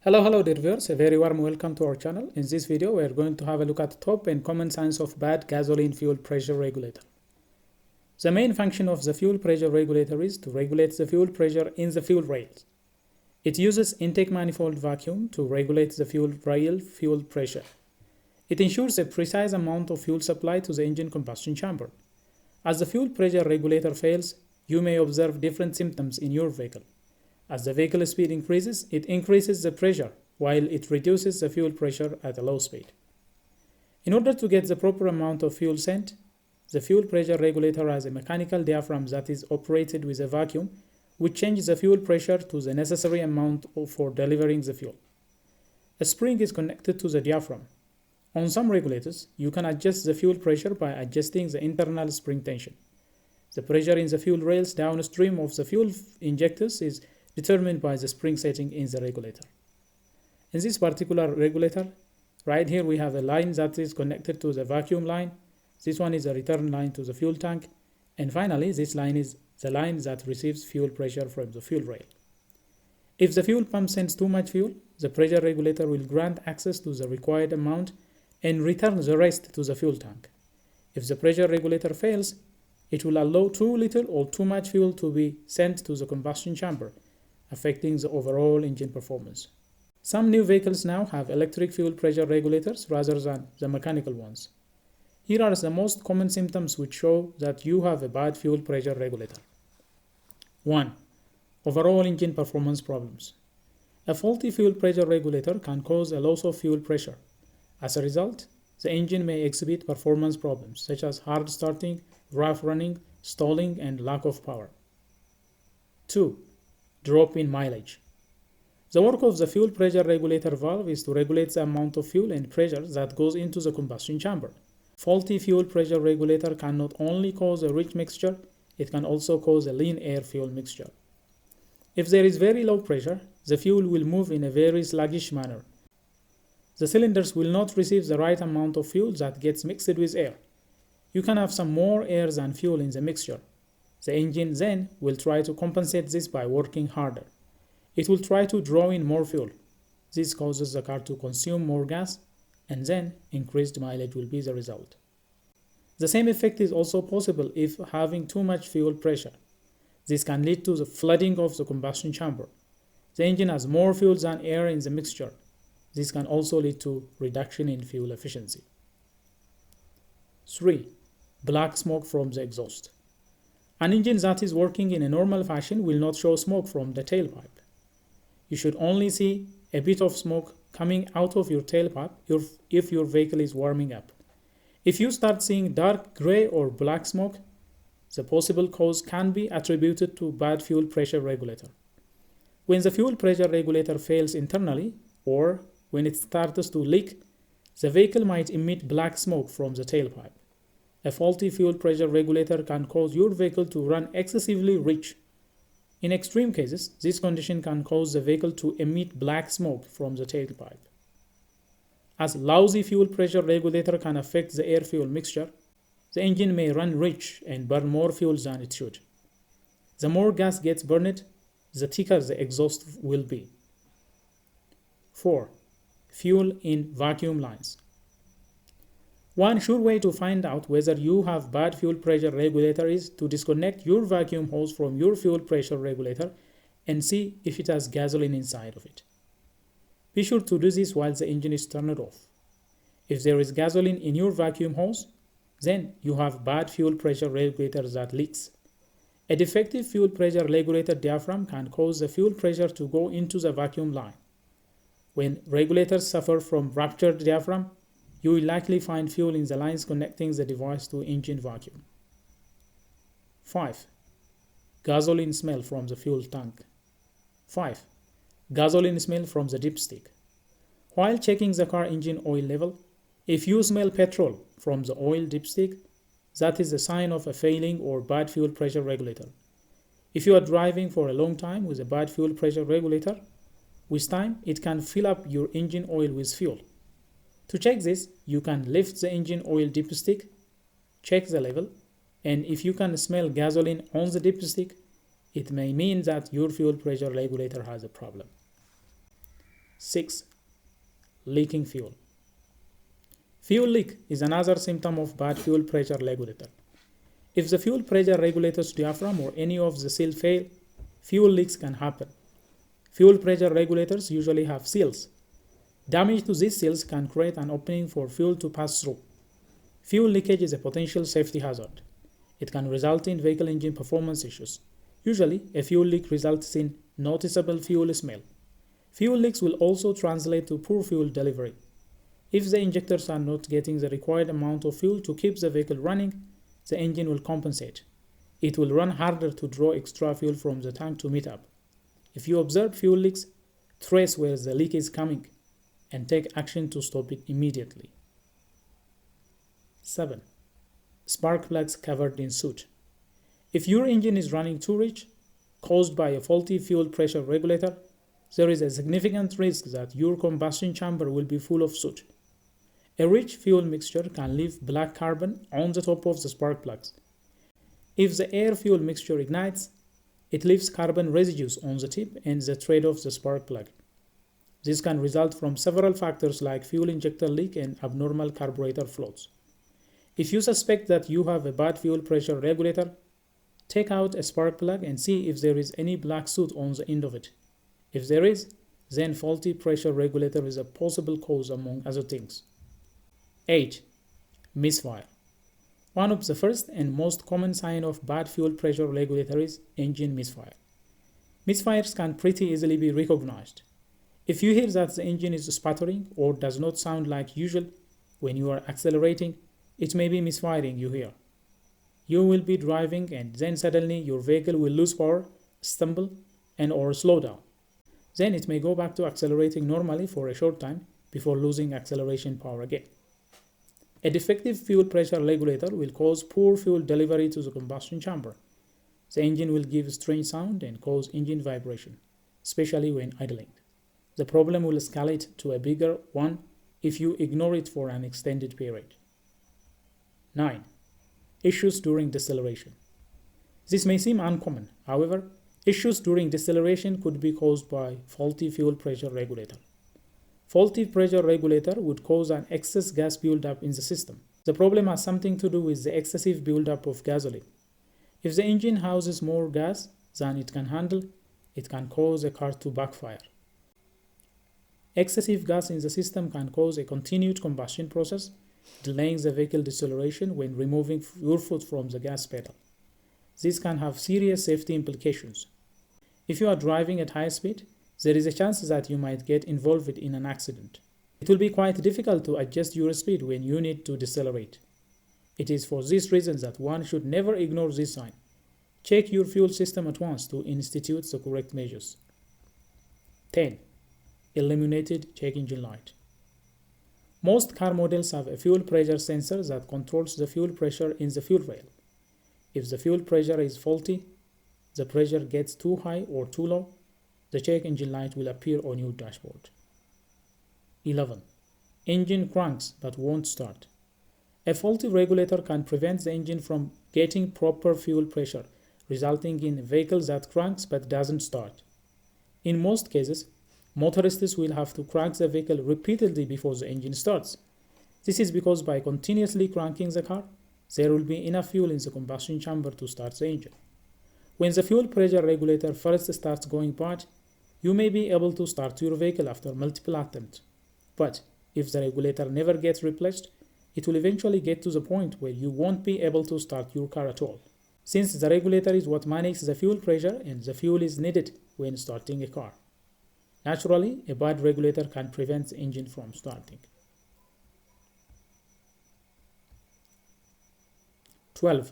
Hello dear viewers, a very warm welcome to our channel. In this video we are going to have a look at the top and common signs of bad gasoline fuel pressure regulator. The main function of the fuel pressure regulator is to regulate the fuel pressure in the fuel rails. It uses intake manifold vacuum to regulate the fuel rail fuel pressure. It ensures a precise amount of fuel supply to the engine combustion chamber. As the fuel pressure regulator fails, you may observe different symptoms in your vehicle. As the vehicle speed increases, it increases the pressure, while it reduces the fuel pressure at a low speed. In order to get the proper amount of fuel sent, the fuel pressure regulator has a mechanical diaphragm that is operated with a vacuum, which changes the fuel pressure to the necessary amount for delivering the fuel. A spring is connected to the diaphragm. On some regulators, you can adjust the fuel pressure by adjusting the internal spring tension. The pressure in the fuel rails downstream of the fuel injectors is determined by the spring setting in the regulator. In this particular regulator, right here we have a line that is connected to the vacuum line. This one is a return line to the fuel tank. And finally, this line is the line that receives fuel pressure from the fuel rail. If the fuel pump sends too much fuel, the pressure regulator will grant access to the required amount and return the rest to the fuel tank. If the pressure regulator fails, it will allow too little or too much fuel to be sent to the combustion chamber, affecting the overall engine performance. Some new vehicles now have electric fuel pressure regulators rather than the mechanical ones. Here are the most common symptoms which show that you have a bad fuel pressure regulator. 1. Overall engine performance problems. A faulty fuel pressure regulator can cause a loss of fuel pressure. As a result, the engine may exhibit performance problems such as hard starting, rough running, stalling, and lack of power. 2. Drop in mileage. The work of the fuel pressure regulator valve is to regulate the amount of fuel and pressure that goes into the combustion chamber. Faulty fuel pressure regulator can not only cause a rich mixture, it can also cause a lean air fuel mixture. If there is very low pressure, the fuel will move in a very sluggish manner. The cylinders will not receive the right amount of fuel that gets mixed with air. You can have some more air than fuel in the mixture. The engine then will try to compensate this by working harder. It will try to draw in more fuel. This causes the car to consume more gas, and then increased mileage will be the result. The same effect is also possible if having too much fuel pressure. This can lead to the flooding of the combustion chamber. The engine has more fuel than air in the mixture. This can also lead to reduction in fuel efficiency. 3. Black smoke from the exhaust. An engine that is working in a normal fashion will not show smoke from the tailpipe. You should only see a bit of smoke coming out of your tailpipe if your vehicle is warming up. If you start seeing dark gray or black smoke, the possible cause can be attributed to bad fuel pressure regulator. When the fuel pressure regulator fails internally, or when it starts to leak, the vehicle might emit black smoke from the tailpipe. A faulty fuel pressure regulator can cause your vehicle to run excessively rich. In extreme cases, this condition can cause the vehicle to emit black smoke from the tailpipe. As lousy fuel pressure regulator can affect the air-fuel mixture, the engine may run rich and burn more fuel than it should. The more gas gets burned, the thicker the exhaust will be. 4. Fuel in vacuum lines. One sure way to find out whether you have bad fuel pressure regulator is to disconnect your vacuum hose from your fuel pressure regulator and see if it has gasoline inside of it. Be sure to do this while the engine is turned off. If there is gasoline in your vacuum hose, then you have bad fuel pressure regulator that leaks. A defective fuel pressure regulator diaphragm can cause the fuel pressure to go into the vacuum line. When regulators suffer from ruptured diaphragm, you will likely find fuel in the lines connecting the device to engine vacuum. 5. Gasoline smell from the fuel tank. 5. Gasoline smell from the dipstick. While checking the car engine oil level, if you smell petrol from the oil dipstick, that is a sign of a failing or bad fuel pressure regulator. If you are driving for a long time with a bad fuel pressure regulator, with time it can fill up your engine oil with fuel. To check this, you can lift the engine oil dipstick, check the level, and if you can smell gasoline on the dipstick, it may mean that your fuel pressure regulator has a problem. 6. Leaking fuel. Fuel leak is another symptom of bad fuel pressure regulator. If the fuel pressure regulator's diaphragm or any of the seals fail, fuel leaks can happen. Fuel pressure regulators usually have seals. Damage to these seals can create an opening for fuel to pass through. Fuel leakage is a potential safety hazard. It can result in vehicle engine performance issues. Usually, a fuel leak results in noticeable fuel smell. Fuel leaks will also translate to poor fuel delivery. If the injectors are not getting the required amount of fuel to keep the vehicle running, the engine will compensate. It will run harder to draw extra fuel from the tank to meet up. If you observe fuel leaks, trace where the leak is coming and take action to stop it immediately. 7. Spark plugs covered in soot. If your engine is running too rich, caused by a faulty fuel pressure regulator, there is a significant risk that your combustion chamber will be full of soot. A rich fuel mixture can leave black carbon on the top of the spark plugs. If the air-fuel mixture ignites, it leaves carbon residues on the tip and the thread of the spark plug. This can result from several factors like fuel injector leak and abnormal carburetor flows. If you suspect that you have a bad fuel pressure regulator, take out a spark plug and see if there is any black soot on the end of it. If there is, then faulty pressure regulator is a possible cause among other things. 8. Misfire. One of the first and most common signs of bad fuel pressure regulator is engine misfire. Misfires can pretty easily be recognized. If you hear that the engine is sputtering or does not sound like usual when you are accelerating, it may be misfiring you hear. You will be driving and then suddenly your vehicle will lose power, stumble, and or slow down. Then it may go back to accelerating normally for a short time before losing acceleration power again. A defective fuel pressure regulator will cause poor fuel delivery to the combustion chamber. The engine will give a strange sound and cause engine vibration, especially when idling. The problem will escalate to a bigger one if you ignore it for an extended period. 9. Issues during deceleration. This may seem uncommon. However, issues during deceleration could be caused by faulty fuel pressure regulator. Faulty pressure regulator would cause an excess gas buildup in the system. The problem has something to do with the excessive buildup of gasoline. If the engine houses more gas than it can handle, it can cause a car to backfire. Excessive gas in the system can cause a continued combustion process, delaying the vehicle deceleration when removing your foot from the gas pedal. This can have serious safety implications. If you are driving at high speed, there is a chance that you might get involved in an accident. It will be quite difficult to adjust your speed when you need to decelerate. It is for this reason that one should never ignore this sign. Check your fuel system at once to institute the correct measures. 10. Illuminated check engine light. Most car models have a fuel pressure sensor that controls the fuel pressure in the fuel rail. If the fuel pressure is faulty, the pressure gets too high or too low, the check engine light will appear on your dashboard. 11. Engine cranks but won't start. A faulty regulator can prevent the engine from getting proper fuel pressure, resulting in a vehicle that cranks but doesn't start. In most cases, motorists will have to crank the vehicle repeatedly before the engine starts. This is because by continuously cranking the car, there will be enough fuel in the combustion chamber to start the engine. When the fuel pressure regulator first starts going bad, you may be able to start your vehicle after multiple attempts. But if the regulator never gets replaced, it will eventually get to the point where you won't be able to start your car at all, since the regulator is what manages the fuel pressure and the fuel is needed when starting a car. Naturally, a bad regulator can prevent the engine from starting. 12.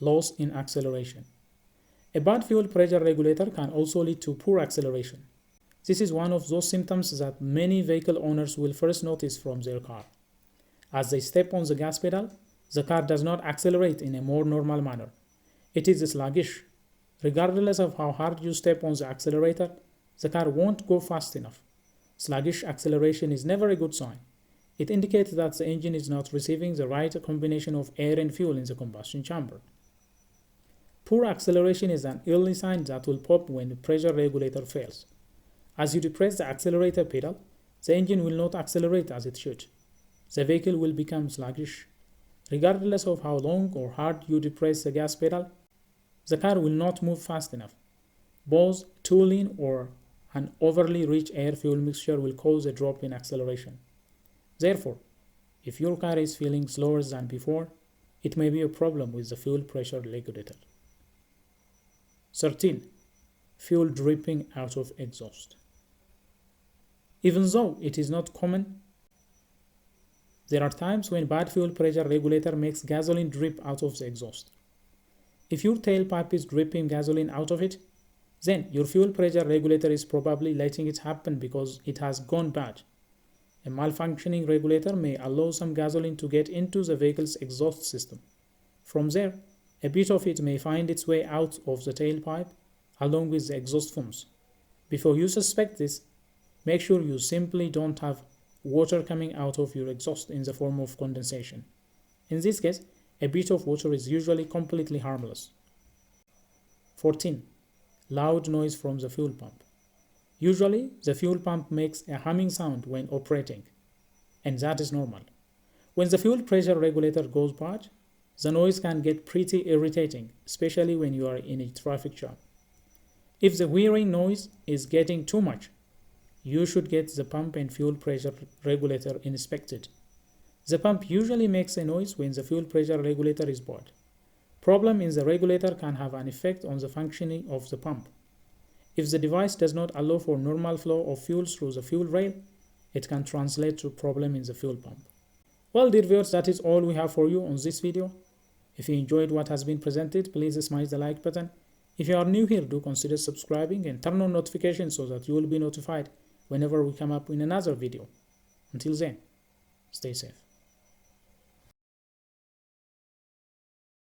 Loss in acceleration. A bad fuel pressure regulator can also lead to poor acceleration. This is one of those symptoms that many vehicle owners will first notice from their car. As they step on the gas pedal, the car does not accelerate in a more normal manner. It is sluggish. Regardless of how hard you step on the accelerator, the car won't go fast enough. Sluggish acceleration is never a good sign. It indicates that the engine is not receiving the right combination of air and fuel in the combustion chamber. Poor acceleration is an early sign that will pop when the pressure regulator fails. As you depress the accelerator pedal, the engine will not accelerate as it should. The vehicle will become sluggish. Regardless of how long or hard you depress the gas pedal, the car will not move fast enough. Both too lean or an overly rich air-fuel mixture will cause a drop in acceleration. Therefore, if your car is feeling slower than before, it may be a problem with the fuel pressure regulator. 13. Fuel dripping out of exhaust. Even though it is not common, there are times when bad fuel pressure regulator makes gasoline drip out of the exhaust. If your tailpipe is dripping gasoline out of it, then your fuel pressure regulator is probably letting it happen because it has gone bad. A malfunctioning regulator may allow some gasoline to get into the vehicle's exhaust system. From there, a bit of it may find its way out of the tailpipe along with the exhaust fumes. Before you suspect this, make sure you simply don't have water coming out of your exhaust in the form of condensation. In this case, a bit of water is usually completely harmless. 14. Loud noise from the fuel pump. Usually, the fuel pump makes a humming sound when operating, and that is normal. When the fuel pressure regulator goes bad, the noise can get pretty irritating, especially when you are in a traffic jam. If the whirring noise is getting too much, you should get the pump and fuel pressure regulator inspected. The pump usually makes a noise when the fuel pressure regulator is bad. Problem in the regulator can have an effect on the functioning of the pump. If the device does not allow for normal flow of fuel through the fuel rail, it can translate to problem in the fuel pump. Well, dear viewers, that is all we have for you on this video. If you enjoyed what has been presented, please smash the like button. If you are new here, do consider subscribing and turn on notifications so that you will be notified whenever we come up with another video. Until then, stay safe.